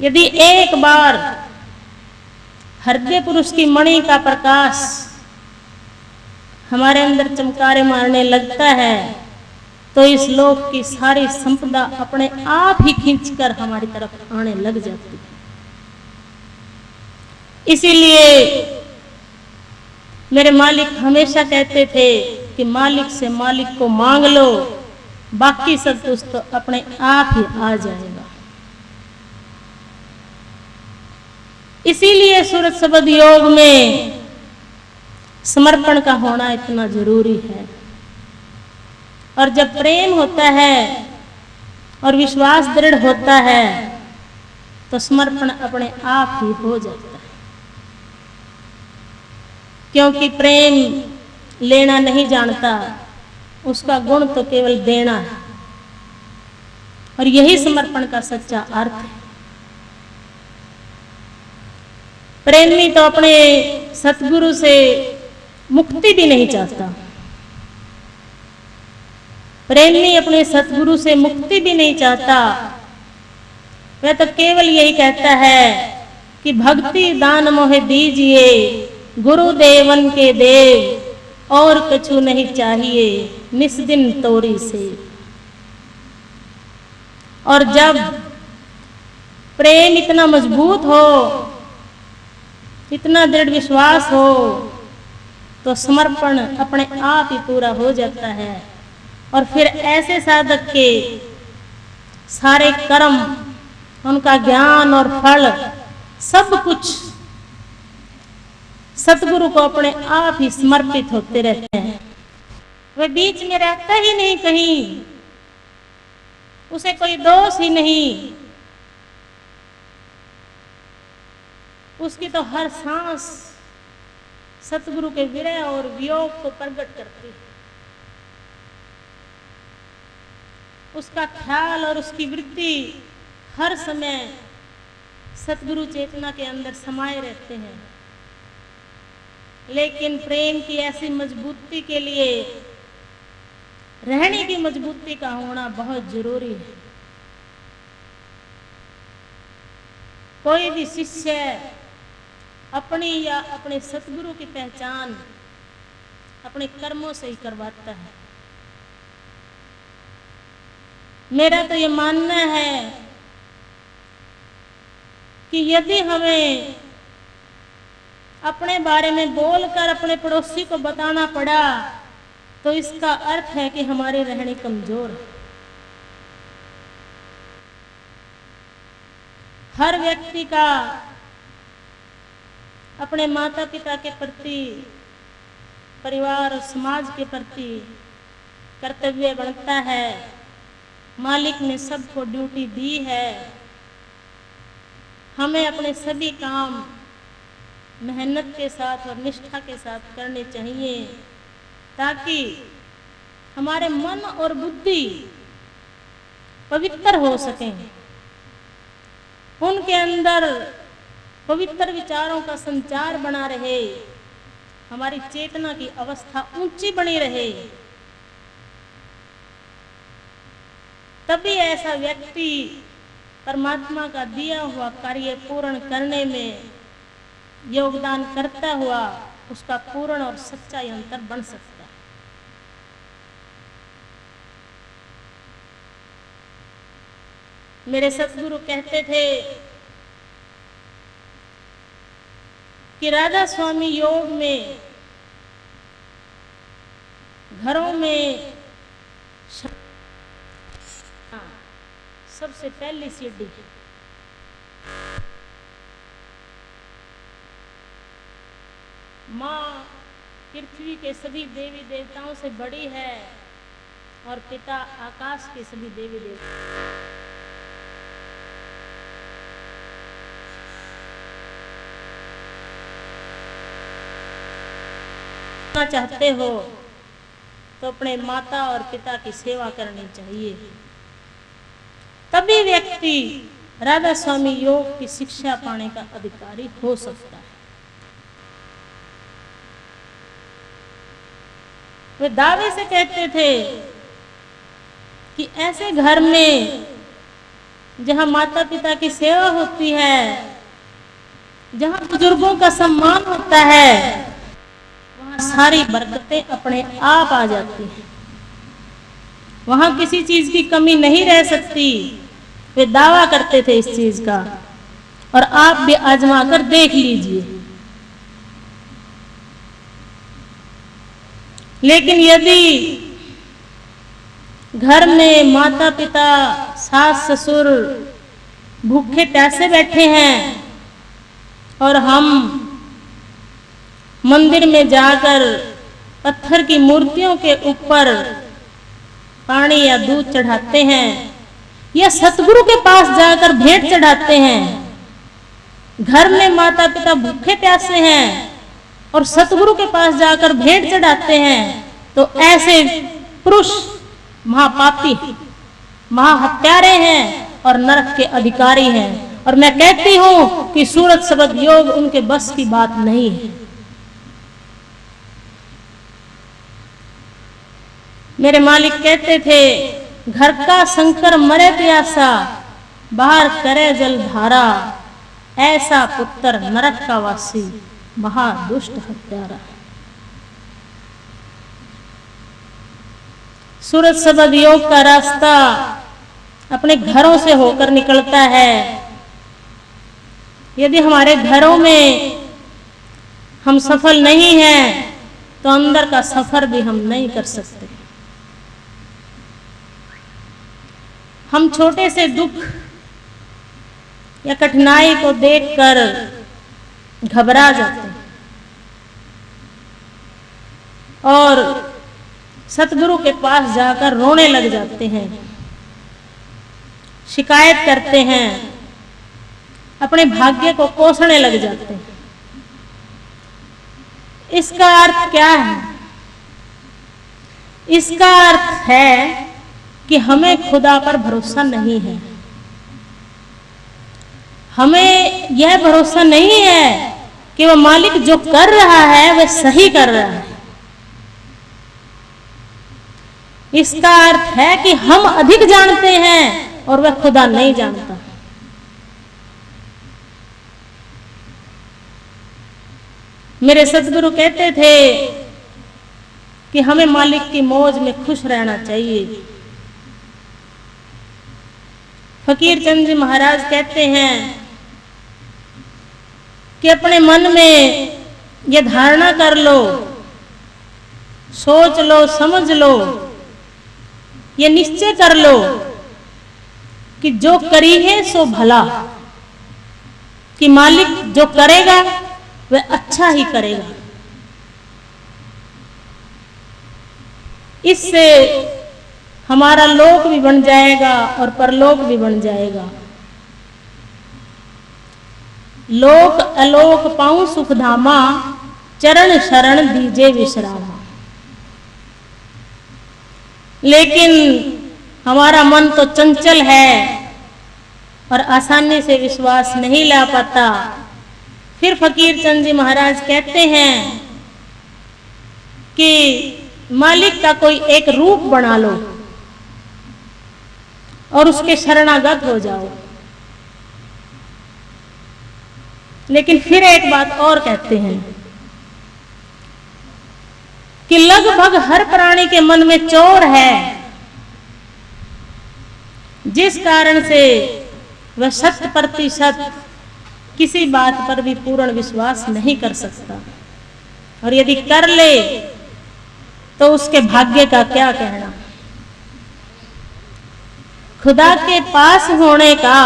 यदि एक बार हृदय पुरुष की मणि का प्रकाश हमारे अंदर चमकारे मारने लगता है तो इस लोक की सारी संपदा अपने आप ही खींचकर हमारी तरफ आने लग जाती है। इसीलिए मेरे मालिक हमेशा कहते थे कि मालिक से मालिक को मांग लो, बाकी सब कुछ तो अपने आप ही आ जाएगा। इसीलिए सूरत शब्द योग में समर्पण का होना इतना जरूरी है। और जब प्रेम होता है और विश्वास दृढ़ होता है तो समर्पण अपने आप ही हो जाता है, क्योंकि प्रेम लेना नहीं जानता, उसका गुण तो केवल देना है। और यही समर्पण का सच्चा अर्थ है। प्रेमी तो अपने सतगुरु से मुक्ति भी नहीं चाहता, प्रेमी अपने सतगुरु से मुक्ति भी नहीं चाहता। वह तो केवल यही कहता है कि भक्ति दान मोहे दीजिए, गुरुदेवन के देव और कछु नहीं चाहिए, निस्दिन तोरी से। और जब प्रेम इतना मजबूत हो, इतना दृढ़ विश्वास हो, तो समर्पण अपने आप ही पूरा हो जाता है। और फिर ऐसे साधक के सारे कर्म, उनका ज्ञान और फल सब कुछ सतगुरु को अपने आप ही समर्पित होते रहते हैं। वह बीच में रहता ही नहीं कहीं, उसे कोई दोष ही नहीं, उसकी तो हर सांस सतगुरु के विरह और वियोग को प्रकट करती है। उसका ख्याल और उसकी वृत्ति हर समय सतगुरु चेतना के अंदर समाये रहते हैं। लेकिन प्रेम की ऐसी मजबूती के लिए रहने की मजबूती का होना बहुत जरूरी है। कोई भी शिष्य अपनी या अपने सतगुरु की पहचान अपने कर्मों से ही करवाता है। मेरा तो ये मानना है कि यदि हमें अपने बारे में बोलकर अपने पड़ोसी को बताना पड़ा तो इसका अर्थ है कि हमारी रहनी कमजोर है। हर व्यक्ति का अपने माता पिता के प्रति, परिवार और समाज के प्रति कर्तव्य बनता है। मालिक ने सबको ड्यूटी दी है, हमें अपने सभी काम मेहनत के साथ और निष्ठा के साथ करने चाहिए ताकि हमारे मन और बुद्धि पवित्र हो सकें, उनके अंदर पवित्र विचारों का संचार बना रहे, हमारी चेतना की अवस्था ऊंची बनी रहे। तभी ऐसा व्यक्ति परमात्मा का दिया हुआ कार्य पूर्ण करने में योगदान करता हुआ उसका पूर्ण और सच्चा यंत्र बन सकता है। मेरे सतगुरु कहते थे कि राधा स्वामी योग में घरों में सबसे पहली सीढ़ी माँ पृथ्वी के सभी देवी देवताओं से बड़ी है और पिता आकाश के सभी देवी देवता चाहते हो तो अपने माता और पिता की सेवा करनी चाहिए। तभी व्यक्ति राधा स्वामी योग की शिक्षा पाने का अधिकारी हो सकता है। वे दावे से कहते थे कि ऐसे घर में जहाँ माता पिता की सेवा होती है, जहाँ बुजुर्गों का सम्मान होता है, वहाँ सारी बरकतें अपने आप आ जाती हैं। वहाँ किसी चीज की कमी नहीं रह सकती। वे दावा करते थे इस चीज का, और आप भी आजमा कर देख लीजिए। लेकिन यदि घर में माता पिता, सास ससुर भूखे प्यासे बैठे हैं और हम मंदिर में जाकर पत्थर की मूर्तियों के ऊपर पानी या दूध चढ़ाते हैं, या सतगुरु के पास जाकर भेंट चढ़ाते हैं, घर में माता पिता भूखे प्यासे हैं और सतगुरु के पास जाकर भेंट चढ़ाते हैं, तो ऐसे पुरुष महापापी, महाहत्यारे हैं और नरक के अधिकारी हैं। और मैं कहती हूं कि सूरत शब्द योग उनके बस की बात नहीं है। मेरे मालिक कहते थे, घर का शंकर मरे प्यासा, बाहर करे जल धारा, ऐसा पुत्र नरक का वासी, महादुष्ट हत्यारा। सूरत शब्द योग का रास्ता अपने घरों से होकर निकलता है। यदि हमारे घरों में हम सफल नहीं हैं, तो अंदर का सफर भी हम नहीं कर सकते। हम छोटे से दुख या कठिनाई को देखकर घबरा जाते हैं और सतगुरु के पास जाकर रोने लग जाते हैं, शिकायत करते हैं, अपने भाग्य को कोसने लग जाते हैं। इसका अर्थ क्या है? इसका अर्थ है कि हमें खुदा पर भरोसा नहीं है। हमें यह भरोसा नहीं है कि वह मालिक जो कर रहा है वह सही कर रहा है। इसका अर्थ है कि हम अधिक जानते हैं और वह खुदा नहीं जानता। मेरे सतगुरु कहते थे कि हमें मालिक की मौज में खुश रहना चाहिए। फकीर चंद जी महाराज कहते हैं कि अपने मन में यह धारणा कर लो, सोच लो, समझ लो, ये निश्चय कर लो कि जो करी है सो भला, कि मालिक जो करेगा वह अच्छा ही करेगा। इससे हमारा लोक भी बन जाएगा और परलोक भी बन जाएगा। लोक अलोक पाऊं सुख धामा, चरण शरण दीजे विश्रामा। लेकिन हमारा मन तो चंचल है और आसानी से विश्वास नहीं ला पाता। फिर फकीर चंद जी महाराज कहते हैं कि मालिक का कोई एक रूप बना लो और उसके शरणागत हो जाओ। लेकिन फिर एक बात और कहते हैं कि लगभग हर प्राणी के मन में चोर है, जिस कारण से वह 100% किसी बात पर भी पूर्ण विश्वास नहीं कर सकता, और यदि कर ले तो उसके भाग्य का क्या कहना। खुदा के पास होने का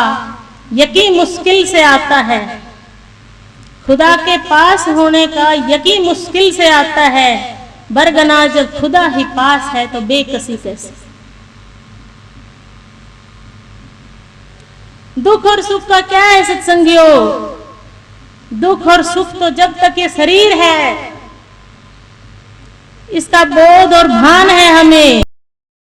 यकीन मुश्किल से आता है। खुदा के पास होने का यकीन मुश्किल से आता है, बरगना जब खुदा ही पास है तो बेकसी कैसे। दुख और सुख का क्या है सत्संगियों? दुख और सुख तो जब तक ये शरीर है इसका बोध और भान है हमें।